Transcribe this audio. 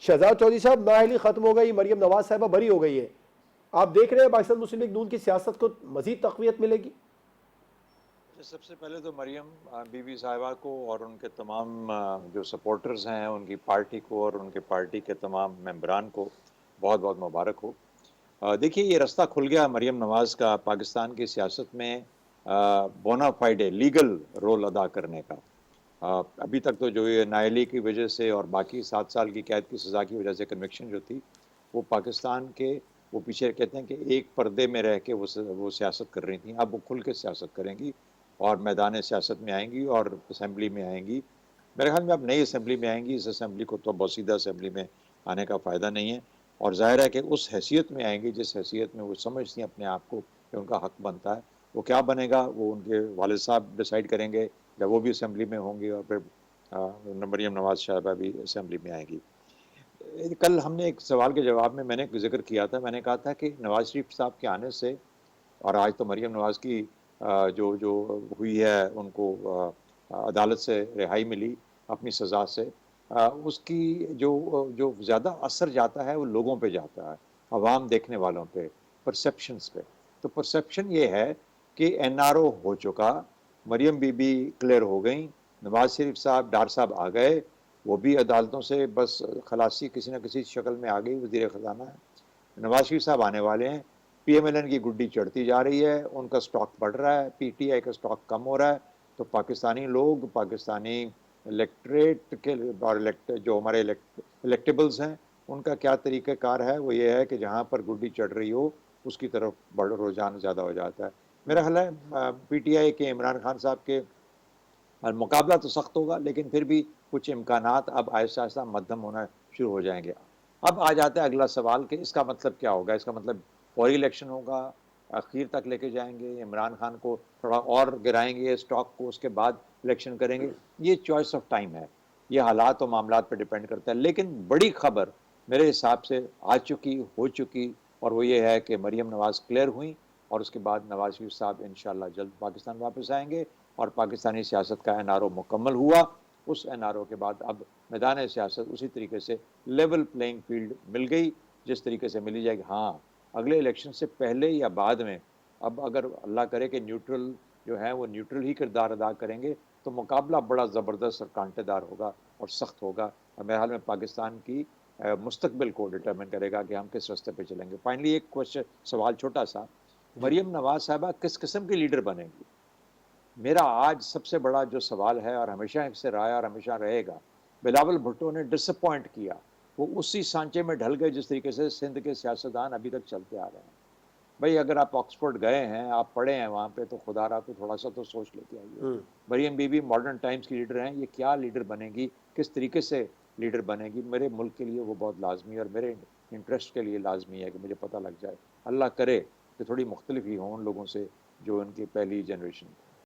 शहजाद चौधरी साहब, नाअहली खत्म हो गई, मरियम नवाज साहबा बरी हो गई है, आप देख रहे हैं पाकिस्तान मुस्लिम लीग नून की सियासत को मजीद तकवीत मिलेगी? सबसे पहले तो मरियम बीबी साहिबा को और उनके तमाम जो सपोर्टर्स हैं उनकी पार्टी को और उनके पार्टी के तमाम मेंबरान को बहुत बहुत मुबारक हो। देखिए, ये रास्ता खुल गया मरियम नवाज का पाकिस्तान की सियासत में बोनाफाइडे लीगल रोल अदा करने का। अभी तक तो जो ये नाअहली की वजह से और बाकी 7 साल की कैद की सज़ा की वजह से कन्विक्शन जो थी, वो पाकिस्तान के, वो पीछे कहते हैं कि एक पर्दे में रह के वो सियासत कर रही थी। अब वो खुल के सियासत करेंगी और मैदान सियासत में आएंगी और असम्बली में आएंगी। मेरे ख्याल में अब नई असम्बली में आएंगी। इस असम्बली को तो बसीदा असम्बली में आने का फ़ायदा नहीं है, और ज़ाहिर है कि उस हैसियत में आएंगी जिस हैसियत में वो समझती हैं अपने आप को कि उनका हक बनता है। वो क्या बनेगा वो उनके वालिद साहब डिसाइड करेंगे जब वो भी असम्बली में होंगे, और फिर मरियम नवाज साहिबा भी असम्बली में आएंगी। कल हमने एक सवाल के जवाब में मैंने जिक्र किया था, मैंने कहा था कि नवाज शरीफ साहब के आने से, और आज तो मरियम नवाज की जो जो हुई है, उनको अदालत से रिहाई मिली अपनी सज़ा से, उसकी जो जो ज़्यादा असर जाता है वो लोगों पे जाता है, आवाम देखने वालों पे, परसेप्शंस पे। तो परसेप्शन ये है कि एनआरओ हो चुका, मरियम बीबी क्लियर हो गई, नवाज शरीफ साहब, डार साहब आ गए, वो भी अदालतों से बस खलासी किसी न किसी शक्ल में आ गई, वज़ीर ख़जाना है, नवाज शरीफ साहब आने वाले हैं। पीएमएलएन की गुड्डी चढ़ती जा रही है, उनका स्टॉक बढ़ रहा है, पीटीआई का स्टॉक कम हो रहा है। तो पाकिस्तानी लोग, पाकिस्तानी इलेक्ट्रेट के और जो हमारे इलेक्टेबल्स हैं, उनका क्या तरीक़ाकार है, वो ये है कि जहाँ पर गुड्डी चढ़ रही हो उसकी तरफ बढ़ रुझान ज़्यादा हो जाता है। मेरा ख्याल है पीटीआई के इमरान खान साहब के और मुकाबला तो सख्त होगा, लेकिन फिर भी कुछ इम्कानात अब आहिस्ता आहिस्ता मध्यम होना शुरू हो जाएंगे। अब आ जाता है अगला सवाल कि इसका मतलब क्या होगा? इसका मतलब फौरी इलेक्शन होगा, आखिर तक लेके जाएंगे, इमरान खान को थोड़ा और गिराएंगे स्टॉक को, उसके बाद इलेक्शन करेंगे। ये चॉइस ऑफ टाइम है, ये हालात और मामलात पर डिपेंड करता है। लेकिन बड़ी खबर मेरे हिसाब से आ चुकी, हो चुकी, और वो ये है कि मरियम नवाज क्लियर हुई, और उसके बाद नवाज शरीफ साहब इंशाल्लाह जल्द पाकिस्तान वापस आएंगे, और पाकिस्तानी सियासत का एनआरओ मुकम्मल हुआ। उस एनआरओ के बाद अब मैदान सियासत उसी तरीके से लेवल प्लेइंग फील्ड मिल गई जिस तरीके से मिली जाएगी। हाँ, अगले इलेक्शन से पहले या बाद में, अब अगर अल्लाह करे कि न्यूट्रल जो है वो न्यूट्रल ही किरदार अदा करेंगे, तो मुकाबला बड़ा ज़बरदस्त और कांटेदार होगा और सख्त होगा, और मेरे हाल में पाकिस्तान की मुस्तकबिल को डिटर्मिन करेगा कि हम किस रास्ते पे चलेंगे। फाइनली एक क्वेश्चन, सवाल छोटा सा, जी। मरियम नवाज साहबा किस किस्म की लीडर बनेंगी? मेरा आज सबसे बड़ा जो सवाल है, और हमेशा इससे रहा है और हमेशा रहेगा, बिलावल भुट्टो ने डिसअपॉइंट किया। वो उसी सांचे में ढल गए जिस तरीके से सिंध के सियासतदान अभी तक चलते आ रहे हैं। भाई, अगर आप ऑक्सफोर्ड गए हैं, आप पढ़े हैं वहाँ पे, तो खुदा रहा तो थोड़ा सा तो सोच लेके आइए। मरियम बीबी मॉडर्न टाइम्स की लीडर हैं, ये क्या लीडर बनेगी, किस तरीके से लीडर बनेगी? मेरे मुल्क के लिए वो बहुत लाजमी है, और मेरे इंटरेस्ट के लिए लाजमी है कि मुझे पता लग जाए। अल्लाह करे कि थोड़ी मुख्तलिफ ही हों उन लोगों से जो उनकी पहली जनरेशन